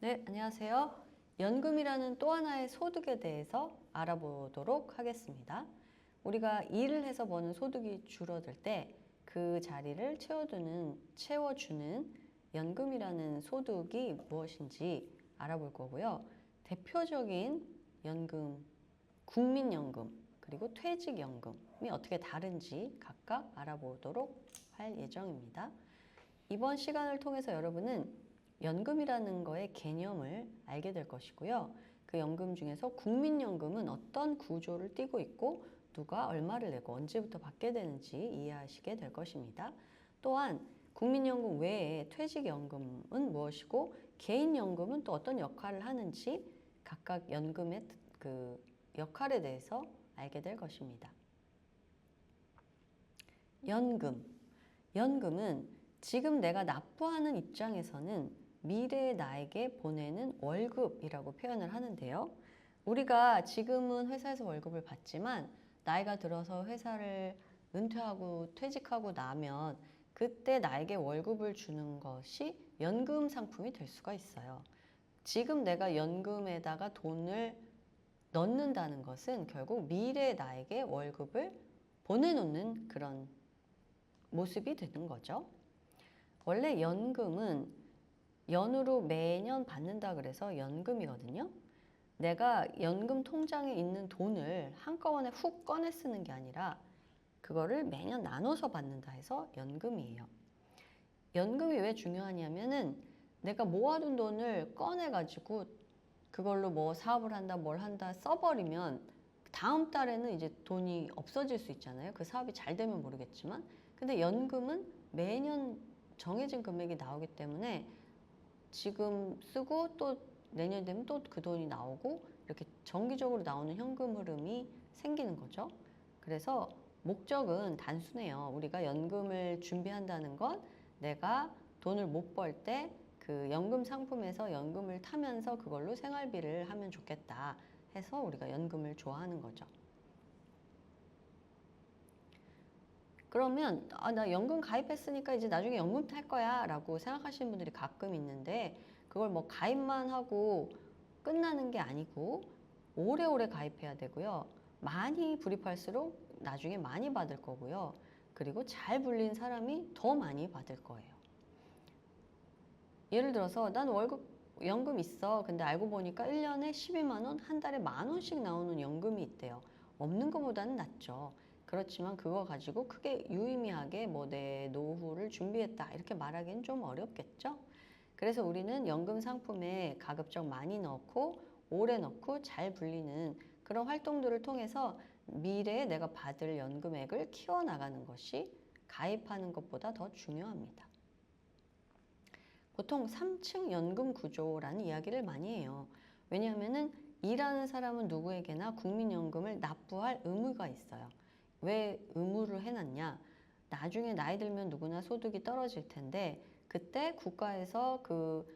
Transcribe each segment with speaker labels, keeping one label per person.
Speaker 1: 네, 안녕하세요. 연금이라는 또 하나의 소득에 대해서 알아보도록 하겠습니다. 우리가 일을 해서 버는 소득이 줄어들 때 그 자리를 채워주는 연금이라는 소득이 무엇인지 알아볼 거고요. 대표적인 연금, 국민연금, 그리고 퇴직연금이 어떻게 다른지 각각 알아보도록 할 예정입니다. 이번 시간을 통해서 여러분은 연금이라는 거의 개념을 알게 될 것이고요. 그 연금 중에서 국민연금은 어떤 구조를 띠고 있고 누가 얼마를 내고 언제부터 받게 되는지 이해하시게 될 것입니다. 또한 국민연금 외에 퇴직연금은 무엇이고 개인연금은 또 어떤 역할을 하는지 각각 연금의 그 역할에 대해서 알게 될 것입니다. 연금은 지금 내가 납부하는 입장에서는 미래의 나에게 보내는 월급이라고 표현을 하는데요. 우리가 지금은 회사에서 월급을 받지만 나이가 들어서 회사를 은퇴하고 퇴직하고 나면 그때 나에게 월급을 주는 것이 연금 상품이 될 수가 있어요. 지금 내가 연금에다가 돈을 넣는다는 것은 결국 미래의 나에게 월급을 보내놓는 그런 모습이 되는 거죠. 원래 연금은 연으로 매년 받는다 그래서 연금이거든요. 내가 연금 통장에 있는 돈을 한꺼번에 훅 꺼내 쓰는 게 아니라 그거를 매년 나눠서 받는다 해서 연금이에요. 연금이 왜 중요하냐면은 내가 모아둔 돈을 꺼내가지고 그걸로 뭐 사업을 한다 뭘 한다 써버리면 다음 달에는 이제 돈이 없어질 수 있잖아요. 그 사업이 잘 되면 모르겠지만. 근데 연금은 매년 정해진 금액이 나오기 때문에 지금 쓰고 또 내년 되면 또 그 돈이 나오고 이렇게 정기적으로 나오는 현금 흐름이 생기는 거죠. 그래서 목적은 단순해요. 우리가 연금을 준비한다는 건 내가 돈을 못 벌 때 그 연금 상품에서 연금을 타면서 그걸로 생활비를 하면 좋겠다 해서 우리가 연금을 좋아하는 거죠. 그러면 나 연금 가입했으니까 이제 나중에 연금 탈 거야 라고 생각하시는 분들이 가끔 있는데 그걸 뭐 가입만 하고 끝나는 게 아니고 오래오래 가입해야 되고요. 많이 불입할수록 나중에 많이 받을 거고요. 그리고 잘 불린 사람이 더 많이 받을 거예요. 예를 들어서 난 연금 있어. 근데 알고 보니까 1년에 12만 원, 한 달에 10,000원씩 나오는 연금이 있대요. 없는 것보다는 낫죠. 그렇지만 그거 가지고 크게 유의미하게 뭐 내 노후를 준비했다 이렇게 말하기는 좀 어렵겠죠. 그래서 우리는 연금 상품에 가급적 많이 넣고 오래 넣고 잘 불리는 그런 활동들을 통해서 미래에 내가 받을 연금액을 키워나가는 것이 가입하는 것보다 더 중요합니다. 보통 3층 연금 구조라는 이야기를 많이 해요. 왜냐하면은 일하는 사람은 누구에게나 국민연금을 납부할 의무가 있어요. 왜 의무를 해놨냐? 나중에 나이 들면 누구나 소득이 떨어질 텐데 그때 국가에서 그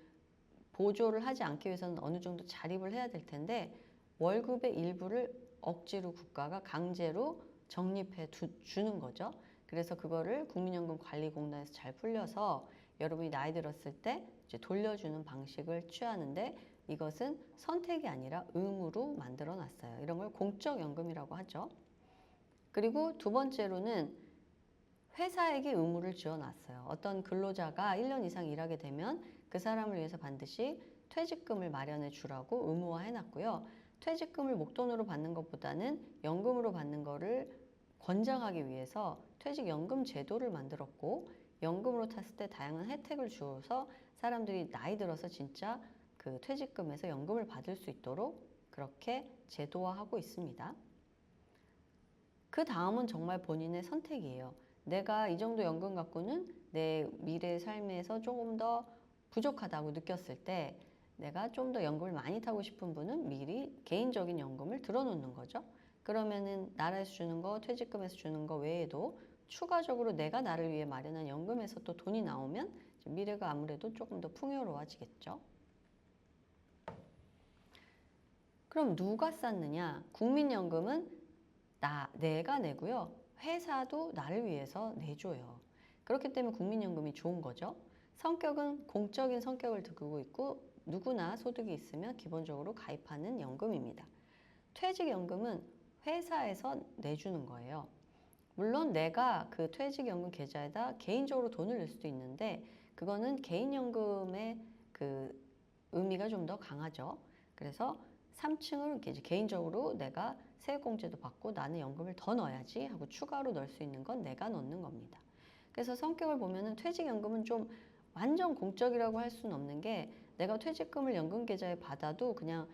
Speaker 1: 보조를 하지 않기 위해서는 어느 정도 자립을 해야 될 텐데 월급의 일부를 억지로 국가가 강제로 적립해 주는 거죠. 그래서 그거를 국민연금관리공단에서 잘 풀려서 여러분이 나이 들었을 때 이제 돌려주는 방식을 취하는데 이것은 선택이 아니라 의무로 만들어 놨어요. 이런 걸 공적연금이라고 하죠. 그리고 두 번째로는 회사에게 의무를 지어놨어요. 어떤 근로자가 1년 이상 일하게 되면 그 사람을 위해서 반드시 퇴직금을 마련해 주라고 의무화 해놨고요. 퇴직금을 목돈으로 받는 것보다는 연금으로 받는 거를 권장하기 위해서 퇴직연금 제도를 만들었고 연금으로 탔을 때 다양한 혜택을 주어서 사람들이 나이 들어서 진짜 그 퇴직금에서 연금을 받을 수 있도록 그렇게 제도화하고 있습니다. 그 다음은 정말 본인의 선택이에요. 내가 이 정도 연금 갖고는 내 미래 삶에서 조금 더 부족하다고 느꼈을 때 내가 좀 더 연금을 많이 타고 싶은 분은 미리 개인적인 연금을 들어놓는 거죠. 그러면은 나라에서 주는 거, 퇴직금에서 주는 거 외에도 추가적으로 내가 나를 위해 마련한 연금에서 또 돈이 나오면 미래가 아무래도 조금 더 풍요로워지겠죠. 그럼 누가 쌓느냐? 국민연금은 내가 내고요. 회사도 나를 위해서 내줘요. 그렇기 때문에 국민연금이 좋은 거죠. 성격은 공적인 성격을 두고 있고 누구나 소득이 있으면 기본적으로 가입하는 연금입니다. 퇴직연금은 회사에서 내주는 거예요. 물론 내가 그 퇴직연금 계좌에다 개인적으로 돈을 넣을 수도 있는데 그거는 개인연금의 그 의미가 좀 더 강하죠. 그래서 3층을 이제 개인적으로 내가 세액공제도 받고 나는 연금을 더 넣어야지 하고 추가로 넣을 수 있는 건 내가 넣는 겁니다. 그래서 성격을 보면은 퇴직연금은 좀 완전 공적이라고 할 수는 없는 게 내가 퇴직금을 연금계좌에 받아도 그냥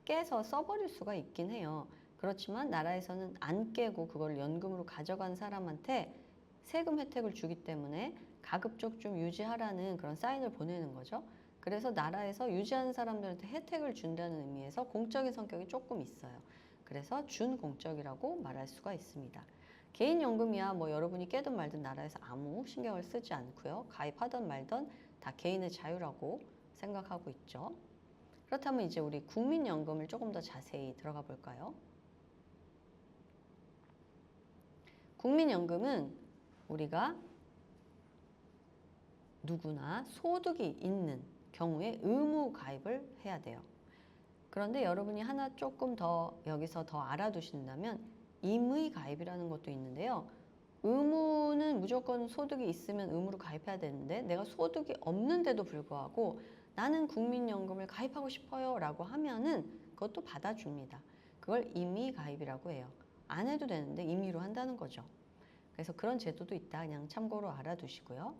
Speaker 1: 깨서 써버릴 수가 있긴 해요. 그렇지만 나라에서는 안 깨고 그걸 연금으로 가져간 사람한테 세금 혜택을 주기 때문에 가급적 좀 유지하라는 그런 사인을 보내는 거죠. 그래서 나라에서 유지하는 사람들한테 혜택을 준다는 의미에서 공적인 성격이 조금 있어요. 그래서 준공적이라고 말할 수가 있습니다. 개인연금이야 뭐 여러분이 깨든 말든 나라에서 아무 신경을 쓰지 않고요. 가입하든 말든 다 개인의 자유라고 생각하고 있죠. 그렇다면 이제 우리 국민연금을 조금 더 자세히 들어가 볼까요? 국민연금은 우리가 누구나 소득이 있는 경우에 의무 가입을 해야 돼요. 그런데 여러분이 하나 조금 더 여기서 더 알아두신다면 임의 가입이라는 것도 있는데요. 의무는 무조건 소득이 있으면 의무로 가입해야 되는데 내가 소득이 없는데도 불구하고 나는 국민연금을 가입하고 싶어요 라고 하면은 그것도 받아줍니다. 그걸 임의 가입이라고 해요. 안 해도 되는데 임의로 한다는 거죠. 그래서 그런 제도도 있다. 그냥 참고로 알아두시고요.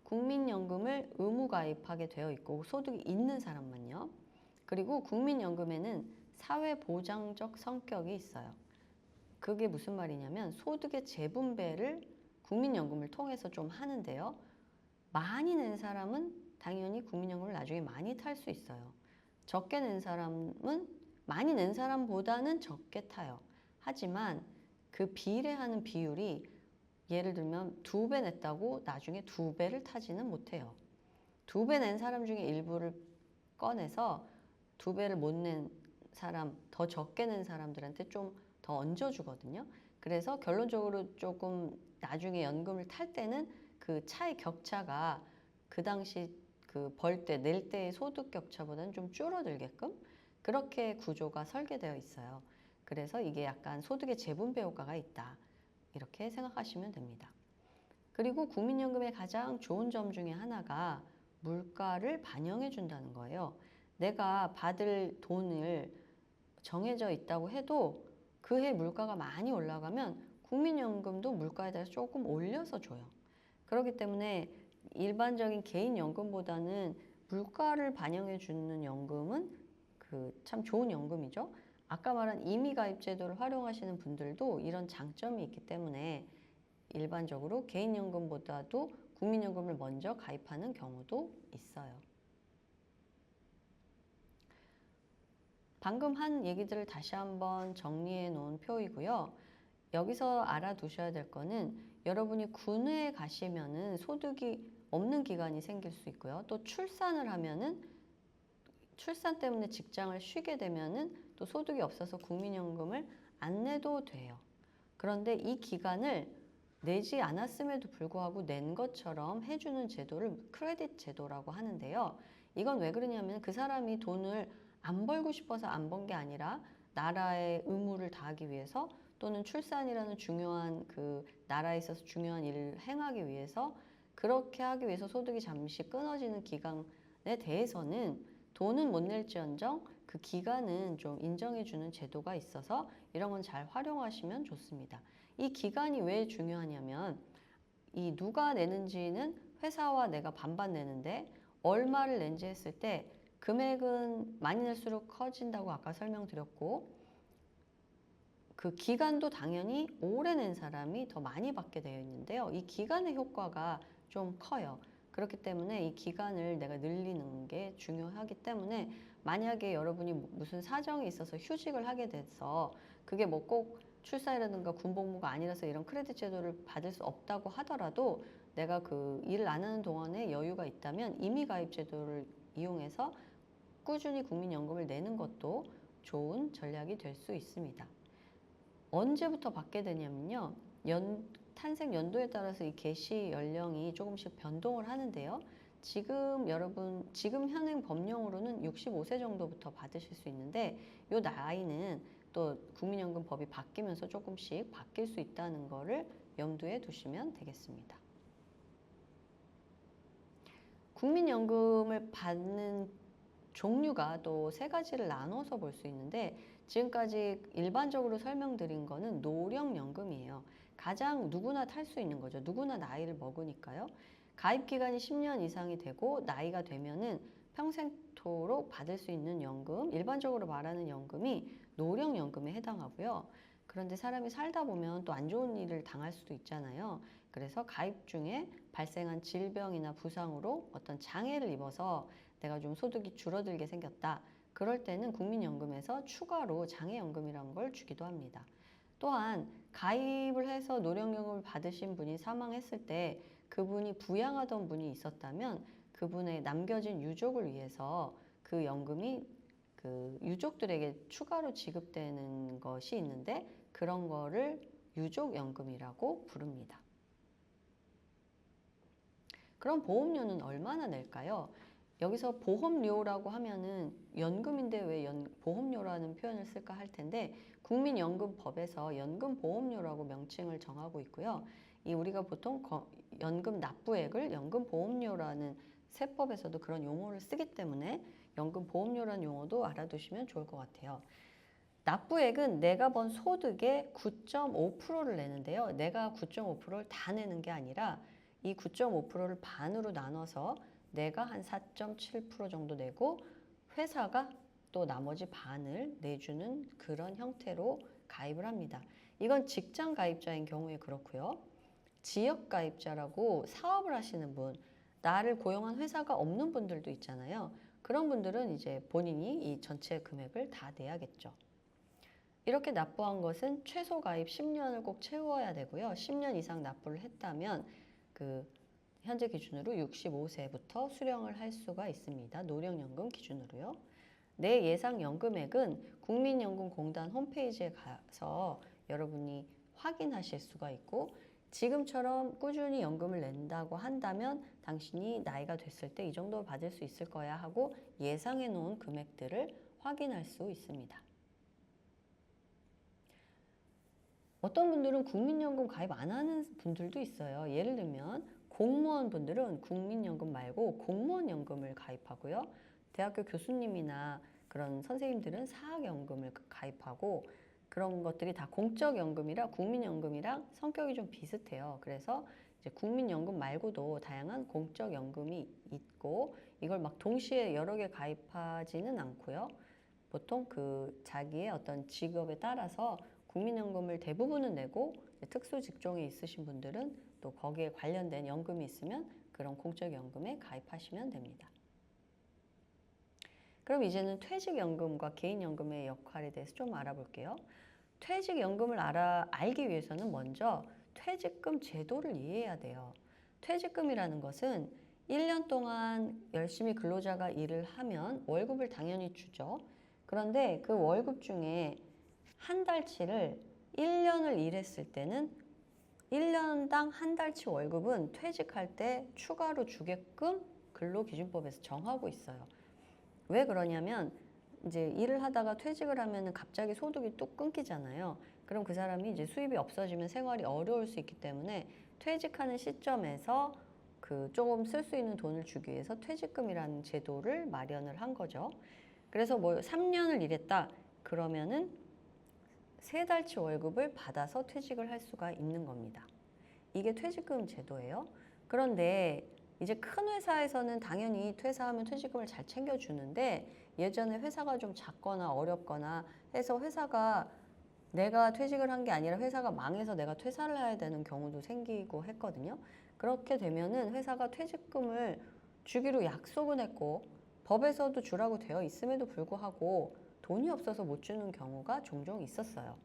Speaker 1: 국민연금을 의무 가입하게 되어 있고 소득이 있는 사람만요. 그리고 국민연금에는 사회보장적 성격이 있어요. 그게 무슨 말이냐면 소득의 재분배를 국민연금을 통해서 좀 하는데요. 많이 낸 사람은 당연히 국민연금을 나중에 많이 탈 수 있어요. 적게 낸 사람은 많이 낸 사람보다는 적게 타요. 하지만 그 비례하는 비율이 예를 들면 2배 냈다고 나중에 2배를 타지는 못해요. 2배 낸 사람 중에 일부를 꺼내서 2배를 못 낸 사람, 더 적게 낸 사람들한테 좀 더 얹어주거든요. 그래서 결론적으로 조금 나중에 연금을 탈 때는 그 차의 격차가 그 당시 그 벌 때, 낼 때의 소득 격차보다는 좀 줄어들게끔 그렇게 구조가 설계되어 있어요. 그래서 이게 약간 소득의 재분배 효과가 있다. 이렇게 생각하시면 됩니다. 그리고 국민연금의 가장 좋은 점 중에 하나가 물가를 반영해 준다는 거예요. 내가 받을 돈을 정해져 있다고 해도 그 해 물가가 많이 올라가면 국민연금도 물가에 대해서 조금 올려서 줘요. 그렇기 때문에 일반적인 개인연금보다는 물가를 반영해 주는 연금은 그 참 좋은 연금이죠. 아까 말한 임의가입제도를 활용하시는 분들도 이런 장점이 있기 때문에 일반적으로 개인연금보다도 국민연금을 먼저 가입하는 경우도 있어요. 방금 한 얘기들을 다시 한번 정리해 놓은 표이고요. 여기서 알아두셔야 될 거는 여러분이 군에 가시면은 소득이 없는 기간이 생길 수 있고요. 또 출산을 하면은 출산 때문에 직장을 쉬게 되면은 또 소득이 없어서 국민연금을 안 내도 돼요. 그런데 이 기간을 내지 않았음에도 불구하고 낸 것처럼 해주는 제도를 크레딧 제도라고 하는데요. 이건 왜 그러냐면 그 사람이 돈을 안 벌고 싶어서 안 번 게 아니라 나라의 의무를 다하기 위해서 또는 출산이라는 중요한 그 나라에 있어서 중요한 일을 행하기 위해서 그렇게 하기 위해서 소득이 잠시 끊어지는 기간에 대해서는 돈은 못 낼지언정 그 기간은 좀 인정해주는 제도가 있어서 이런 건 잘 활용하시면 좋습니다. 이 기간이 왜 중요하냐면 이 누가 내는지는 회사와 내가 반반 내는데 얼마를 낸지 했을 때 금액은 많이 낼수록 커진다고 아까 설명드렸고 그 기간도 당연히 오래 낸 사람이 더 많이 받게 되어 있는데요. 이 기간의 효과가 좀 커요. 그렇기 때문에 이 기간을 내가 늘리는 게 중요하기 때문에 만약에 여러분이 무슨 사정이 있어서 휴직을 하게 돼서 그게 뭐 꼭 출산이라든가 군복무가 아니라서 이런 크레딧 제도를 받을 수 없다고 하더라도 내가 그 일을 안 하는 동안에 여유가 있다면 임의가입 제도를 이용해서 꾸준히 국민연금을 내는 것도 좋은 전략이 될 수 있습니다. 언제부터 받게 되냐면요. 탄생 연도에 따라서 이 개시 연령이 조금씩 변동을 하는데요. 지금 현행 법령으로는 65세 정도부터 받으실 수 있는데 이 나이는 또 국민연금법이 바뀌면서 조금씩 바뀔 수 있다는 거를 염두에 두시면 되겠습니다. 국민연금을 받는 종류가 또 세 가지를 나눠서 볼 수 있는데 지금까지 일반적으로 설명드린 거는 노령연금이에요. 가장 누구나 탈 수 있는 거죠. 누구나 나이를 먹으니까요. 가입 기간이 10년 이상이 되고 나이가 되면은 평생토록 받을 수 있는 연금, 일반적으로 말하는 연금이 노령연금에 해당하고요. 그런데 사람이 살다 보면 또 안 좋은 일을 당할 수도 있잖아요. 그래서 가입 중에 발생한 질병이나 부상으로 어떤 장애를 입어서 내가 좀 소득이 줄어들게 생겼다. 그럴 때는 국민연금에서 추가로 장애연금이라는 걸 주기도 합니다. 또한 가입을 해서 노령연금을 받으신 분이 사망했을 때 그분이 부양하던 분이 있었다면 그분의 남겨진 유족을 위해서 그 연금이 그 유족들에게 추가로 지급되는 것이 있는데 그런 거를 유족연금이라고 부릅니다. 그럼 보험료는 얼마나 낼까요? 여기서 보험료라고 하면은 연금인데 왜 보험료라는 표현을 쓸까 할 텐데 국민연금법에서 연금보험료라고 명칭을 정하고 있고요. 이 우리가 보통 연금 납부액을 연금보험료라는 세법에서도 그런 용어를 쓰기 때문에 연금보험료라는 용어도 알아두시면 좋을 것 같아요. 납부액은 내가 번 소득의 9.5%를 내는데요. 내가 9.5%를 다 내는 게 아니라 이 9.5%를 반으로 나눠서 내가 한 4.7% 정도 내고 회사가 또 나머지 반을 내주는 그런 형태로 가입을 합니다. 이건 직장 가입자인 경우에 그렇고요. 지역 가입자라고 사업을 하시는 분, 나를 고용한 회사가 없는 분들도 있잖아요. 그런 분들은 이제 본인이 이 전체 금액을 다 내야겠죠. 이렇게 납부한 것은 최소 가입 10년을 꼭 채워야 되고요. 10년 이상 납부를 했다면 그 현재 기준으로 65세부터 수령을 할 수가 있습니다. 노령연금 기준으로요. 내 예상 연금액은 국민연금공단 홈페이지에 가서 여러분이 확인하실 수가 있고 지금처럼 꾸준히 연금을 낸다고 한다면 당신이 나이가 됐을 때 이 정도 받을 수 있을 거야 하고 예상해 놓은 금액들을 확인할 수 있습니다. 어떤 분들은 국민연금 가입 안 하는 분들도 있어요. 예를 들면 공무원 분들은 국민연금 말고 공무원연금을 가입하고요. 대학교 교수님이나 그런 선생님들은 사학연금을 가입하고 그런 것들이 다 공적연금이라 국민연금이랑 성격이 좀 비슷해요. 그래서 이제 국민연금 말고도 다양한 공적연금이 있고 이걸 막 동시에 여러 개 가입하지는 않고요. 보통 그 자기의 어떤 직업에 따라서 국민연금을 대부분은 내고 특수 직종에 있으신 분들은 또 거기에 관련된 연금이 있으면 그런 공적연금에 가입하시면 됩니다. 그럼 이제는 퇴직연금과 개인연금의 역할에 대해서 좀 알아볼게요. 퇴직연금을 알기 위해서는 먼저 퇴직금 제도를 이해해야 돼요. 퇴직금이라는 것은 1년 동안 열심히 근로자가 일을 하면 월급을 당연히 주죠. 그런데 그 월급 중에 한 달치를 1년을 일했을 때는 1년당 한 달치 월급은 퇴직할 때 추가로 주게끔 근로기준법에서 정하고 있어요. 왜 그러냐면 이제 일을 하다가 퇴직을 하면은 갑자기 소득이 뚝 끊기잖아요. 그럼 그 사람이 이제 수입이 없어지면 생활이 어려울 수 있기 때문에 퇴직하는 시점에서 그 조금 쓸 수 있는 돈을 주기 위해서 퇴직금이라는 제도를 마련을 한 거죠. 그래서 뭐 3년을 일했다 그러면은 3달치 월급을 받아서 퇴직을 할 수가 있는 겁니다. 이게 퇴직금 제도예요. 그런데 이제 큰 회사에서는 당연히 퇴사하면 퇴직금을 잘 챙겨주는데 예전에 회사가 좀 작거나 어렵거나 해서 회사가 내가 퇴직을 한 게 아니라 회사가 망해서 내가 퇴사를 해야 되는 경우도 생기고 했거든요. 그렇게 되면은 회사가 퇴직금을 주기로 약속은 했고 법에서도 주라고 되어 있음에도 불구하고 돈이 없어서 못 주는 경우가 종종 있었어요.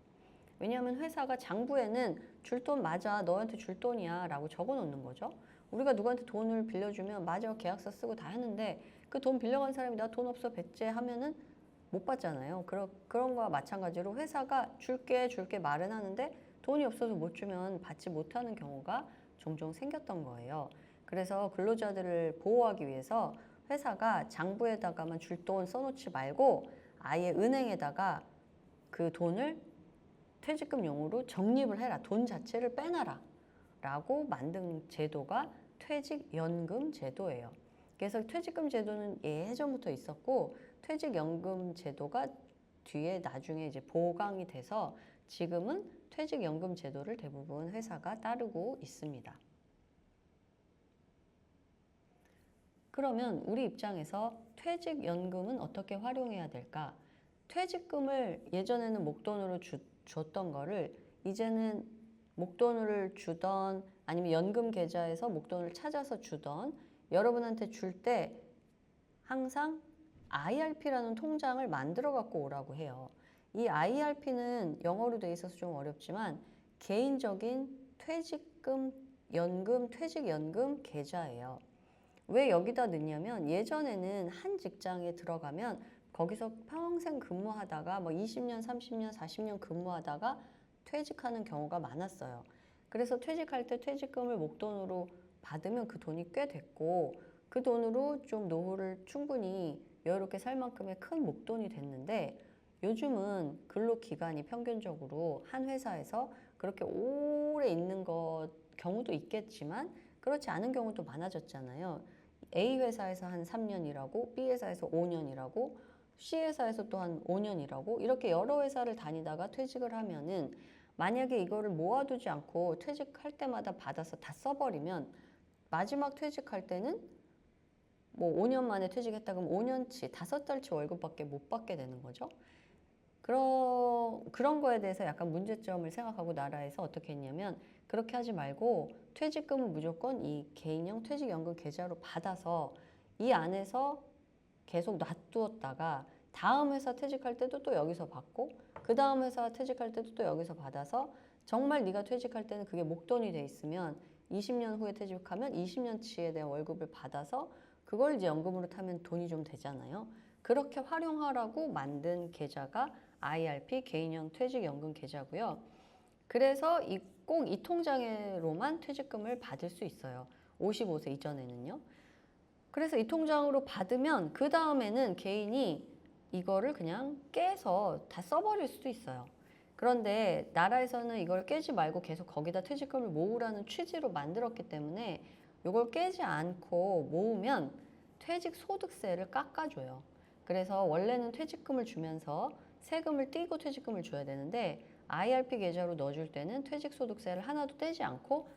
Speaker 1: 왜냐하면 회사가 장부에는 줄 돈 맞아, 너한테 줄 돈이야 라고 적어 놓는 거죠. 우리가 누구한테 돈을 빌려주면 맞아, 계약서 쓰고 다 했는데 그 돈 빌려간 사람이 나 돈 없어 배째 하면은 못 받잖아요. 그런 거와 마찬가지로 회사가 줄게 말은 하는데 돈이 없어서 못 주면 받지 못하는 경우가 종종 생겼던 거예요. 그래서 근로자들을 보호하기 위해서 회사가 장부에다가만 줄 돈 써놓지 말고 아예 은행에다가 그 돈을 퇴직금용으로 적립을 해라. 돈 자체를 빼놔라. 라고 만든 제도가 퇴직연금 제도예요. 그래서 퇴직금 제도는 예전부터 있었고 퇴직연금 제도가 뒤에 나중에 이제 보강이 돼서 지금은 퇴직연금 제도를 대부분 회사가 따르고 있습니다. 그러면 우리 입장에서 퇴직연금은 어떻게 활용해야 될까? 퇴직금을 예전에는 목돈으로 줬던 거를 이제는 목돈을 주던 아니면 연금 계좌에서 목돈을 찾아서 주던 여러분한테 줄 때 항상 IRP라는 통장을 만들어 갖고 오라고 해요. 이 IRP는 영어로 돼 있어서 좀 어렵지만 개인적인 퇴직금, 퇴직연금 계좌예요. 왜 여기다 넣냐면 예전에는 한 직장에 들어가면 거기서 평생 근무하다가 뭐 20년, 30년, 40년 근무하다가 퇴직하는 경우가 많았어요. 그래서 퇴직할 때 퇴직금을 목돈으로 받으면 그 돈이 꽤 됐고 그 돈으로 좀 노후를 충분히 여유롭게 살 만큼의 큰 목돈이 됐는데 요즘은 근로기간이 평균적으로 한 회사에서 그렇게 오래 있는 경우도 있겠지만 그렇지 않은 경우도 많아졌잖아요. A 회사에서 한 3년 일하고 B 회사에서 5년 일하고 C 회사에서 또 한 5년 일하고 이렇게 여러 회사를 다니다가 퇴직을 하면은 만약에 이거를 모아두지 않고 퇴직할 때마다 받아서 다 써버리면 마지막 퇴직할 때는 뭐 5년 만에 퇴직했다 그러면 5년치, 5달치 월급밖에 못 받게 되는 거죠. 그런 거에 대해서 약간 문제점을 생각하고 나라에서 어떻게 했냐면 그렇게 하지 말고 퇴직금은 무조건 이 개인형 퇴직연금 계좌로 받아서 이 안에서 계속 놔두었다가 다음 회사 퇴직할 때도 또 여기서 받고 그 다음 회사 퇴직할 때도 또 여기서 받아서 정말 네가 퇴직할 때는 그게 목돈이 돼 있으면 20년 후에 퇴직하면 20년치에 대한 월급을 받아서 그걸 이제 연금으로 타면 돈이 좀 되잖아요. 그렇게 활용하라고 만든 계좌가 IRP 개인형 퇴직연금 계좌고요. 그래서 꼭 이 통장으로만 퇴직금을 받을 수 있어요. 55세 이전에는요. 그래서 이 통장으로 받으면 그 다음에는 개인이 이거를 그냥 깨서 다 써버릴 수도 있어요. 그런데 나라에서는 이걸 깨지 말고 계속 거기다 퇴직금을 모으라는 취지로 만들었기 때문에 이걸 깨지 않고 모으면 퇴직소득세를 깎아줘요. 그래서 원래는 퇴직금을 주면서 세금을 떼고 퇴직금을 줘야 되는데 IRP 계좌로 넣어줄 때는 퇴직소득세를 하나도 떼지 않고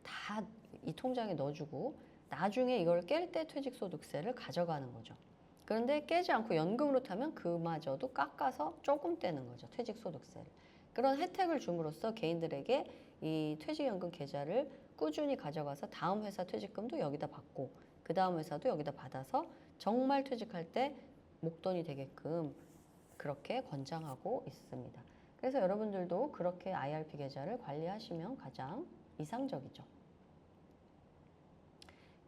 Speaker 1: 다 이 통장에 넣어주고 나중에 이걸 깰 때 퇴직소득세를 가져가는 거죠. 그런데 깨지 않고 연금으로 타면 그마저도 깎아서 조금 떼는 거죠. 퇴직소득세를. 그런 혜택을 줌으로써 개인들에게 이 퇴직연금 계좌를 꾸준히 가져가서 다음 회사 퇴직금도 여기다 받고 그 다음 회사도 여기다 받아서 정말 퇴직할 때 목돈이 되게끔 그렇게 권장하고 있습니다. 그래서 여러분들도 그렇게 IRP 계좌를 관리하시면 가장 이상적이죠.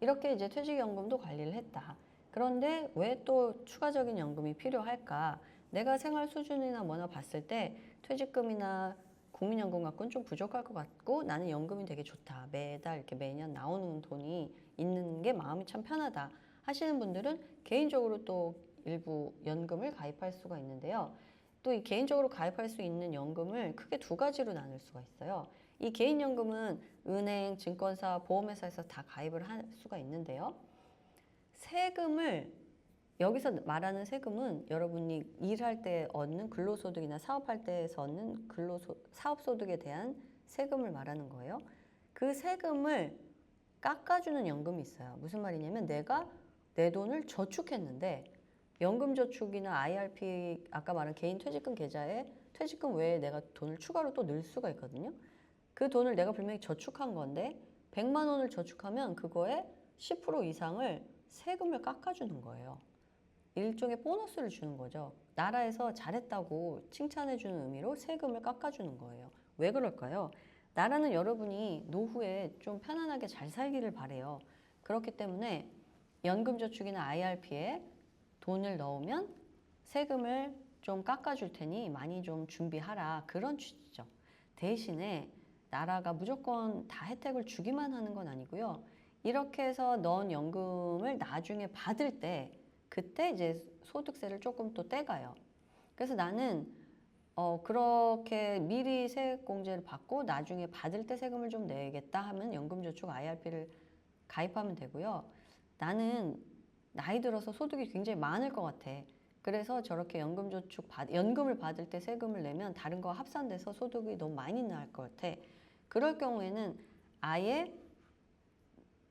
Speaker 1: 이렇게 이제 퇴직연금도 관리를 했다. 그런데 왜 또 추가적인 연금이 필요할까? 내가 생활 수준이나 뭐나 봤을 때 퇴직금이나 국민연금 갖고는 좀 부족할 것 같고 나는 연금이 되게 좋다. 매달 이렇게 매년 나오는 돈이 있는 게 마음이 참 편하다 하시는 분들은 개인적으로 또 일부 연금을 가입할 수가 있는데요. 또 이 개인적으로 가입할 수 있는 연금을 크게 두 가지로 나눌 수가 있어요. 이 개인연금은 은행, 증권사, 보험회사에서 다 가입을 할 수가 있는데요. 세금을 여기서 말하는 세금은 여러분이 일할 때 얻는 근로소득이나 사업할 때에서 얻는 사업소득에 대한 세금을 말하는 거예요. 그 세금을 깎아주는 연금이 있어요. 무슨 말이냐면 내가 내 돈을 저축했는데 연금저축이나 IRP 아까 말한 개인 퇴직금 계좌에 퇴직금 외에 내가 돈을 추가로 또 넣을 수가 있거든요. 그 돈을 내가 분명히 저축한 건데 100만 원을 저축하면 그거에 10% 이상을 세금을 깎아주는 거예요. 일종의 보너스를 주는 거죠. 나라에서 잘했다고 칭찬해주는 의미로 세금을 깎아주는 거예요. 왜 그럴까요? 나라는 여러분이 노후에 좀 편안하게 잘 살기를 바래요. 그렇기 때문에 연금저축이나 IRP에 돈을 넣으면 세금을 좀 깎아줄 테니 많이 좀 준비하라. 그런 취지죠. 대신에 나라가 무조건 다 혜택을 주기만 하는 건 아니고요. 이렇게 해서 넣은 연금을 나중에 받을 때 그때 이제 소득세를 조금 또 떼가요. 그래서 나는 그렇게 미리 세액공제를 받고 나중에 받을 때 세금을 좀 내겠다 하면 연금저축 IRP를 가입하면 되고요. 나는 나이 들어서 소득이 굉장히 많을 것 같아. 그래서 저렇게 연금을 받을 때 세금을 내면 다른 거 합산돼서 소득이 너무 많이 나올 것 같아. 그럴 경우에는 아예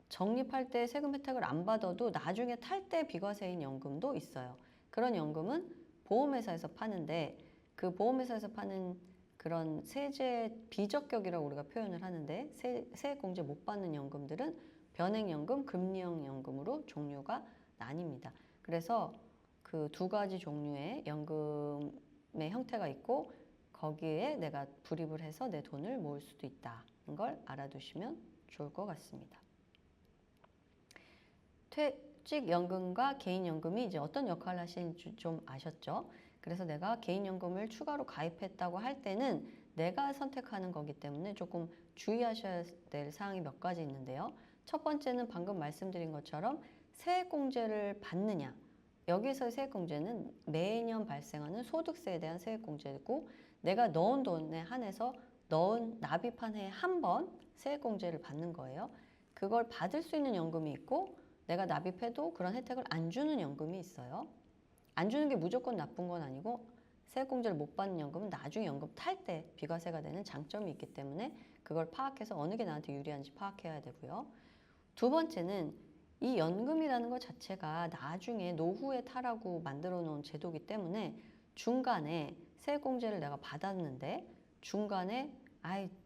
Speaker 1: 적립할 때 세금 혜택을 안 받아도 나중에 탈 때 비과세인 연금도 있어요. 그런 연금은 보험회사에서 파는데 그 보험회사에서 파는 그런 세제 비적격이라고 우리가 표현을 하는데 세액공제 못 받는 연금들은 변액연금, 금리형 연금으로 종류가 나뉩니다. 그래서 그 두 가지 종류의 연금의 형태가 있고 거기에 내가 불입을 해서 내 돈을 모을 수도 있다는 걸 알아두시면 좋을 것 같습니다. 퇴직연금과 개인연금이 이제 어떤 역할을 하시는지 좀 아셨죠? 그래서 내가 개인연금을 추가로 가입했다고 할 때는 내가 선택하는 거기 때문에 조금 주의하셔야 될 사항이 몇 가지 있는데요. 첫 번째는 방금 말씀드린 것처럼 세액공제를 받느냐. 여기서의 세액공제는 매년 발생하는 소득세에 대한 세액공제고 내가 넣은 돈에 한해서 납입한 해에 한 번 세액공제를 받는 거예요. 그걸 받을 수 있는 연금이 있고 내가 납입해도 그런 혜택을 안 주는 연금이 있어요. 안 주는 게 무조건 나쁜 건 아니고 세액공제를 못 받는 연금은 나중에 연금 탈 때 비과세가 되는 장점이 있기 때문에 그걸 파악해서 어느 게 나한테 유리한지 파악해야 되고요. 두 번째는 이 연금이라는 것 자체가 나중에 노후에 타라고 만들어 놓은 제도이기 때문에 중간에 세액공제를 내가 받았는데 중간에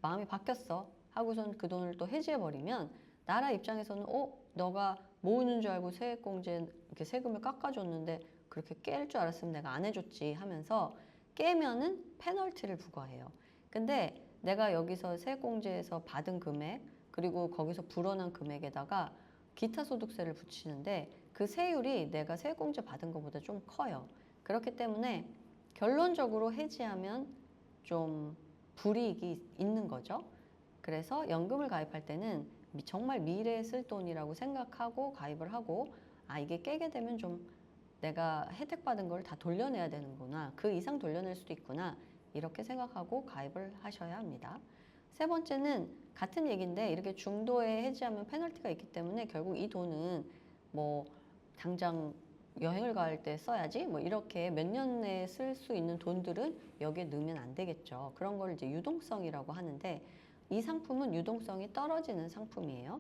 Speaker 1: 마음이 바뀌었어 하고선 그 돈을 또 해지해버리면 나라 입장에서는 너가 모으는 줄 알고 세액공제 이렇게 세금을 깎아줬는데 그렇게 깰 줄 알았으면 내가 안 해줬지 하면서 깨면은 페널티를 부과해요. 근데 내가 여기서 세액공제에서 받은 금액 그리고 거기서 불어난 금액에다가 기타 소득세를 붙이는데 그 세율이 내가 세액공제 받은 것보다 좀 커요. 그렇기 때문에 결론적으로 해지하면 좀 불이익이 있는 거죠. 그래서 연금을 가입할 때는 정말 미래에 쓸 돈이라고 생각하고 가입을 하고 이게 깨게 되면 좀 내가 혜택받은 걸 다 돌려내야 되는구나. 그 이상 돌려낼 수도 있구나. 이렇게 생각하고 가입을 하셔야 합니다. 세 번째는 같은 얘기인데 이렇게 중도에 해지하면 페널티가 있기 때문에 결국 이 돈은 뭐 당장 여행을 갈 때 써야지 뭐 이렇게 몇 년 내에 쓸 수 있는 돈들은 여기에 넣으면 안 되겠죠. 그런 걸 이제 유동성이라고 하는데 이 상품은 유동성이 떨어지는 상품이에요.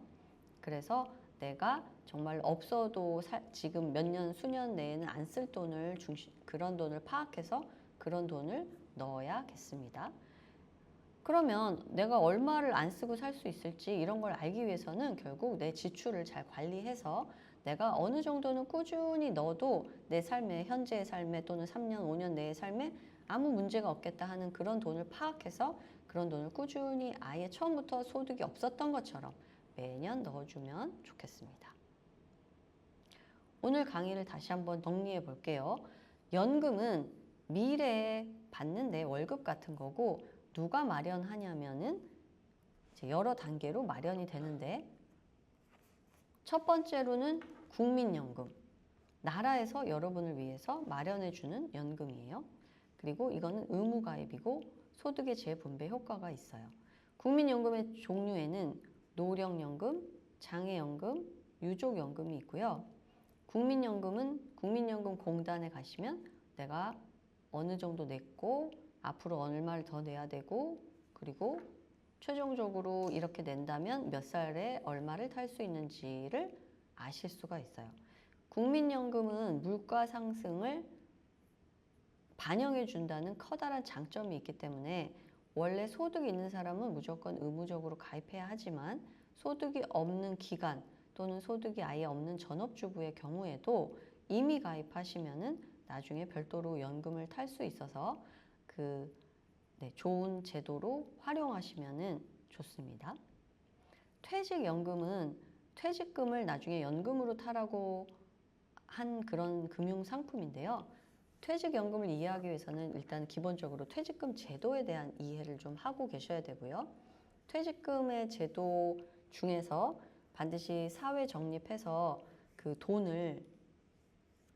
Speaker 1: 그래서 내가 정말 없어도 지금 몇 년, 수년 내에는 안 쓸 돈을 그런 돈을 파악해서 그런 돈을 넣어야겠습니다. 그러면 내가 얼마를 안 쓰고 살 수 있을지 이런 걸 알기 위해서는 결국 내 지출을 잘 관리해서 내가 어느 정도는 꾸준히 넣어도 내 삶에 현재의 삶에 또는 3년, 5년 내의 삶에 아무 문제가 없겠다 하는 그런 돈을 파악해서 그런 돈을 꾸준히 아예 처음부터 소득이 없었던 것처럼 매년 넣어주면 좋겠습니다. 오늘 강의를 다시 한번 정리해 볼게요. 연금은 미래에 받는 내 월급 같은 거고 누가 마련하냐면은 이제 여러 단계로 마련이 되는데 첫 번째로는 국민연금. 나라에서 여러분을 위해서 마련해주는 연금이에요. 그리고 이거는 의무가입이고 소득의 재분배 효과가 있어요. 국민연금의 종류에는 노령연금, 장애연금, 유족연금이 있고요. 국민연금은 국민연금공단에 가시면 내가 어느 정도 냈고 앞으로 얼마를 더 내야 되고 그리고 최종적으로 이렇게 낸다면 몇 살에 얼마를 탈 수 있는지를 아실 수가 있어요. 국민연금은 물가 상승을 반영해 준다는 커다란 장점이 있기 때문에 원래 소득이 있는 사람은 무조건 의무적으로 가입해야 하지만 소득이 없는 기간 또는 소득이 아예 없는 전업주부의 경우에도 이미 가입하시면은 나중에 별도로 연금을 탈 수 있어서 좋은 제도로 활용하시면은 좋습니다. 퇴직연금은 퇴직금을 나중에 연금으로 타라고 한 그런 금융 상품인데요. 퇴직연금을 이해하기 위해서는 일단 기본적으로 퇴직금 제도에 대한 이해를 좀 하고 계셔야 되고요. 퇴직금의 제도 중에서 반드시 사회 적립해서 그 돈을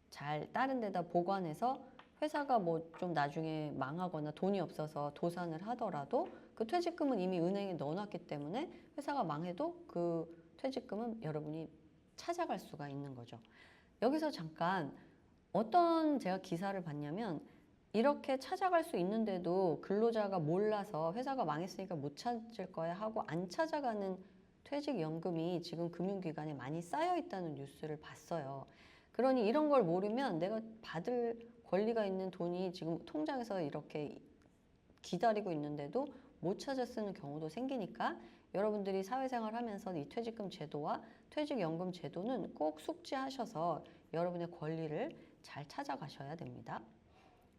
Speaker 1: 잘 다른 데다 보관해서 회사가 뭐 좀 나중에 망하거나 돈이 없어서 도산을 하더라도 그 퇴직금은 이미 은행에 넣어놨기 때문에 회사가 망해도 그 퇴직금은 여러분이 찾아갈 수가 있는 거죠. 여기서 잠깐 어떤 제가 기사를 봤냐면 이렇게 찾아갈 수 있는데도 근로자가 몰라서 회사가 망했으니까 못 찾을 거야 하고 안 찾아가는 퇴직연금이 지금 금융기관에 많이 쌓여 있다는 뉴스를 봤어요. 그러니 이런 걸 모르면 내가 받을 권리가 있는 돈이 지금 통장에서 이렇게 기다리고 있는데도 못 찾아 쓰는 경우도 생기니까 여러분들이 사회생활 하면서 이 퇴직금 제도와 퇴직연금 제도는 꼭 숙지하셔서 여러분의 권리를 잘 찾아가셔야 됩니다.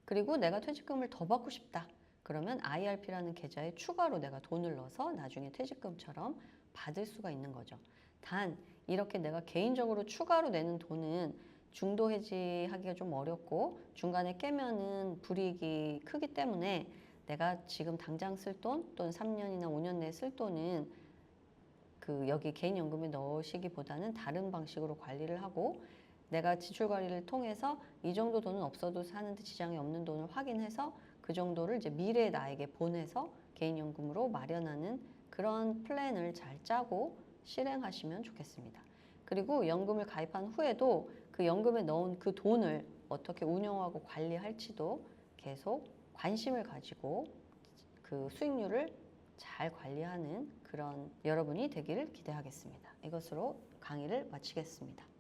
Speaker 1: 그리고 내가 퇴직금을 더 받고 싶다. 그러면 IRP라는 계좌에 추가로 내가 돈을 넣어서 나중에 퇴직금처럼 받을 수가 있는 거죠. 단 이렇게 내가 개인적으로 추가로 내는 돈은 중도 해지하기가 좀 어렵고 중간에 깨면은 불이익이 크기 때문에 내가 지금 당장 쓸 돈 또는 3년이나 5년 내에 쓸 돈은 그 여기 개인연금에 넣으시기보다는 다른 방식으로 관리를 하고 내가 지출 관리를 통해서 이 정도 돈은 없어도 사는데 지장이 없는 돈을 확인해서 그 정도를 이제 미래의 나에게 보내서 개인연금으로 마련하는 그런 플랜을 잘 짜고 실행하시면 좋겠습니다. 그리고 연금을 가입한 후에도 그 연금에 넣은 그 돈을 어떻게 운영하고 관리할지도 계속 관심을 가지고 그 수익률을 잘 관리하는 그런 여러분이 되기를 기대하겠습니다. 이것으로 강의를 마치겠습니다.